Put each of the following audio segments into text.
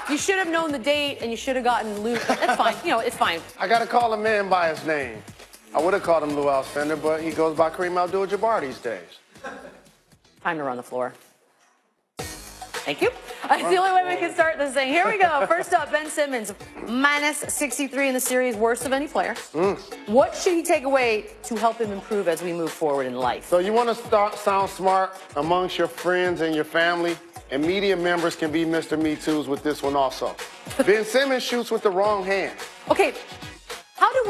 You should have known the date, and you should have gotten Lou. That's fine. You know, it's fine. I got to call a man by his name. I would have called him Lou Alcindor, but he goes by Kareem Abdul-Jabbar these days. Time to run the floor. Thank you. That's the only way we can start this thing. Here we go. First up, Ben Simmons, minus 63 in the series, worst of any player. What should he take away to help him improve as we move forward in life? So you want to sound smart amongst your friends and your family, and media members can be Mr. Me Too's with this one also. Ben Simmons shoots with the wrong hand. Okay.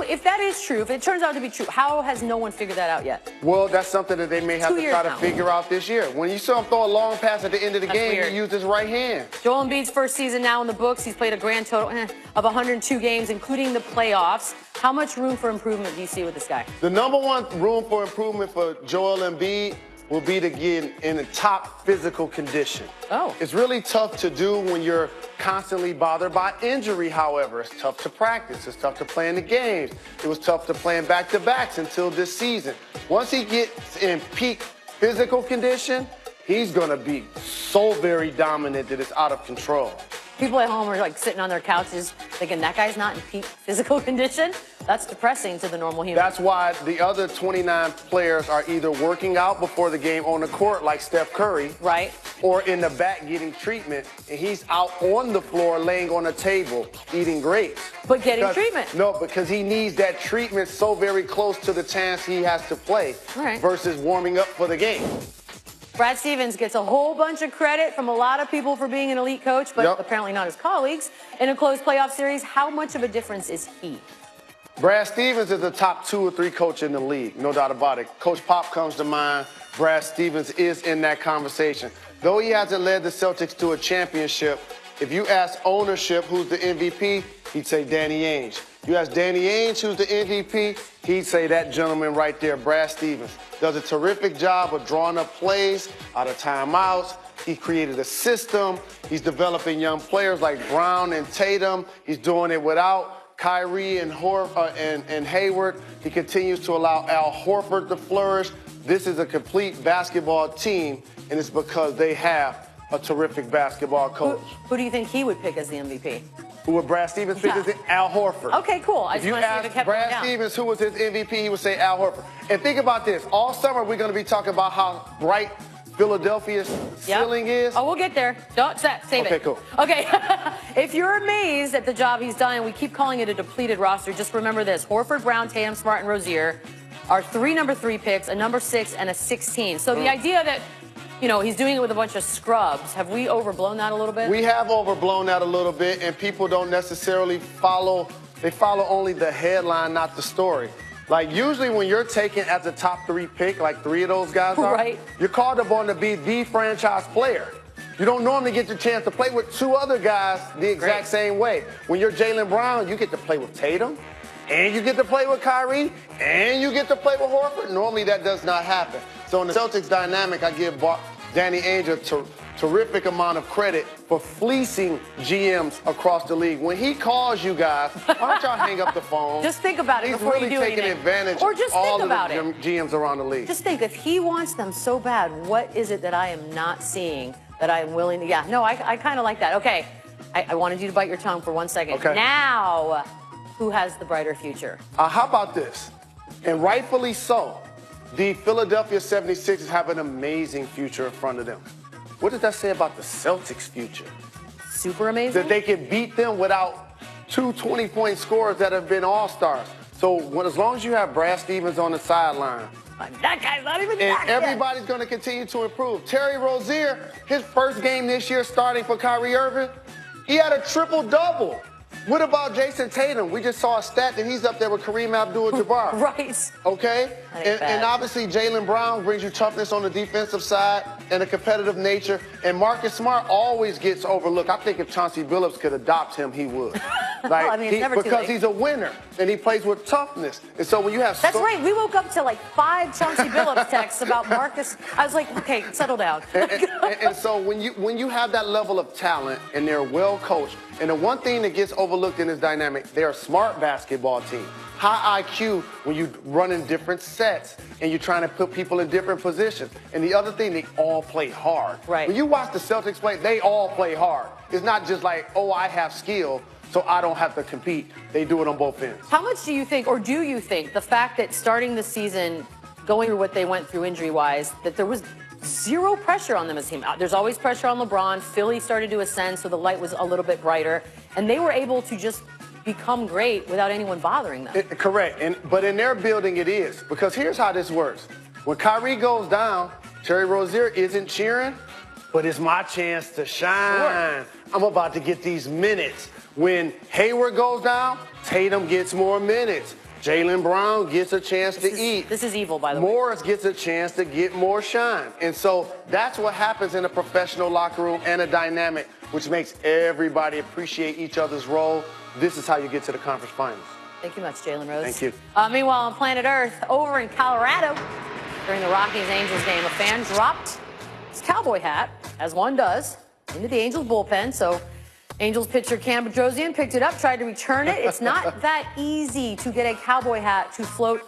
If that is true, if it turns out to be true, how has no one figured that out yet? Well, that's something that they may have to try to figure out this year. When you saw him throw a long pass at the end of the game, he used his right hand. Joel Embiid's first season now in the books. He's played a grand total of 102 games, including the playoffs. How much room for improvement do you see with this guy? The number one room for improvement for Joel Embiid will be to get in a top physical condition. Oh. It's really tough to do when you're constantly bothered by injury, however. It's tough to practice. It's tough to play in the games. It was tough to play in back-to-backs until this season. Once he gets in peak physical condition, he's going to be so very dominant that it's out of control. People at home are like sitting on their couches thinking that guy's not in peak physical condition. That's depressing to the normal human. That's why the other 29 players are either working out before the game on the court like Steph Curry. Right. Or in the back getting treatment, and he's out on the floor laying on a table eating grapes. But getting treatment. No, because he needs that treatment so very close to the chance he has to play versus warming up for the game. Brad Stevens gets a whole bunch of credit from a lot of people for being an elite coach, but apparently not his colleagues. In a close playoff series, how much of a difference is he? Brad Stevens is a top 2 or 3 coach in the league, no doubt about it. Coach Pop comes to mind. Brad Stevens is in that conversation. Though he hasn't led the Celtics to a championship, if you ask ownership who's the MVP, he'd say Danny Ainge. You ask Danny Ainge who's the MVP, he'd say that gentleman right there, Brad Stevens. Does a terrific job of drawing up plays out of timeouts. He created a system. He's developing young players like Brown and Tatum. He's doing it without Kyrie and Hayward. He continues to allow Al Horford to flourish. This is a complete basketball team, and it's because they have a terrific basketball coach. Who do you think he would pick as the MVP? Who would Brad Stevens pick as Al Horford? Okay, cool. If you ask Brad Stevens who was his MVP, he would say Al Horford. And think about this. All summer, we're going to be talking about how bright Philadelphia's ceiling is. Oh, we'll get there. Don't save it. Okay, cool. Okay. If you're amazed at the job he's done, and we keep calling it a depleted roster, just remember this. Horford, Brown, Tatum, Smart, and Rozier are 3 number 3 picks, a number 6, and a 16. So the idea that, you know, he's doing it with a bunch of scrubs, have we overblown that a little bit? We have overblown that a little bit, and people don't necessarily follow. They follow only the headline, not the story. Like, usually when you're taken as the top 3 pick, like 3 of those guys are, you're called upon to be the franchise player. You don't normally get the chance to play with 2 other guys the exact same way. When you're Jaylen Brown, you get to play with Tatum, and you get to play with Kyrie, and you get to play with Horford. Normally that does not happen. So in the Celtics dynamic, I give Danny Ainge a terrific amount of credit for fleecing GMs across the league. When he calls you guys, why don't y'all hang up the phone? Just think about it before you do anything. He's really taking advantage of all of the GMs around the league. Just think, if he wants them so bad, what is it that I am not seeing that I am willing to... Yeah, no, I kind of like that. Okay, I wanted you to bite your tongue for 1 second. Okay. Now, who has the brighter future? How about this? And rightfully so. The Philadelphia 76ers have an amazing future in front of them. What does that say about the Celtics' future? Super amazing? That they can beat them without 2 20-point scorers that have been all-stars. So as long as you have Brad Stevens on the sideline, that guy's not even and everybody's going to continue to improve. Terry Rozier, his first game this year starting for Kyrie Irving, he had a triple-double. What about Jason Tatum? We just saw a stat that he's up there with Kareem Abdul-Jabbar. Right. Okay? And obviously Jaylen Brown brings you toughness on the defensive side and a competitive nature. And Marcus Smart always gets overlooked. I think if Chauncey Billups could adopt him, he would. Like, I mean, it's never too because late. he's a winner and he plays with toughness. And so when you have That's right. We woke up to like 5 Chauncey Billups texts about Marcus. I was like, okay, settle down. and so when you have that level of talent and they're well coached, and the one thing that gets overlooked in this dynamic, they're a smart basketball team. High IQ when you run in different sets and you're trying to put people in different positions. And the other thing, they all play hard. Right. When you watch the Celtics play, they all play hard. It's not just like, oh, I have skill, so I don't have to compete. They do it on both ends. How much do you think, or do you think, the fact that starting the season, going through what they went through injury-wise, that there was zero pressure on them as a team? There's always pressure on LeBron. Philly started to ascend, so the light was a little bit brighter. And they were able to just become great without anyone bothering them. Correct. But in their building, it is. Because here's how this works. When Kyrie goes down, Terry Rozier isn't cheering, but it's my chance to shine. Sure. I'm about to get these minutes. When Hayward goes down, Tatum gets more minutes. Jaylen Brown gets a chance to eat. This is evil, by the way. Morris gets a chance to get more shine. And so that's what happens in a professional locker room and a dynamic, which makes everybody appreciate each other's role. This is how you get to the conference finals. Thank you much, Jalen Rose. Thank you. Meanwhile, on planet Earth, over in Colorado, during the Rockies-Angels game, a fan dropped his cowboy hat, as one does, into the Angels bullpen. So Angels pitcher Cam Bedrosian picked it up, tried to return it. It's not that easy to get a cowboy hat to float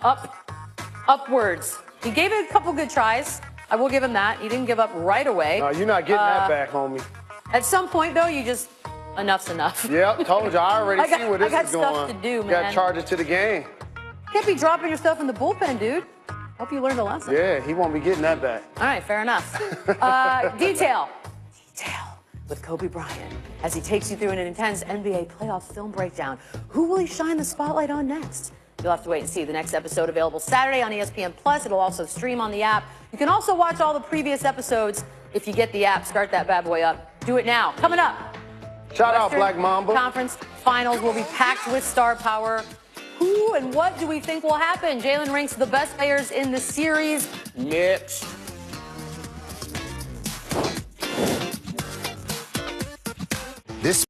upwards. He gave it a couple good tries. I will give him that. He didn't give up right away. No, you're not getting that back, homie. At some point, though, you just, enough's enough. Yep, told you. I already see where this is going. I got stuff to do, man. Got charges to the game. Can't be dropping your stuff in the bullpen, dude. Hope you learned a lesson. Yeah, he won't be getting that back. All right, fair enough. Detail with Kobe Bryant as he takes you through an intense NBA playoff film breakdown. Who will he shine the spotlight on next? You'll have to wait and see. The next episode available Saturday on ESPN+. It'll also stream on the app. You can also watch all the previous episodes if you get the app. Start that bad boy up. Do it now. Coming up. Shout out, Western Black Mamba. Conference Finals will be packed with star power. Who and what do we think will happen? Jalen ranks the best players in the series next. This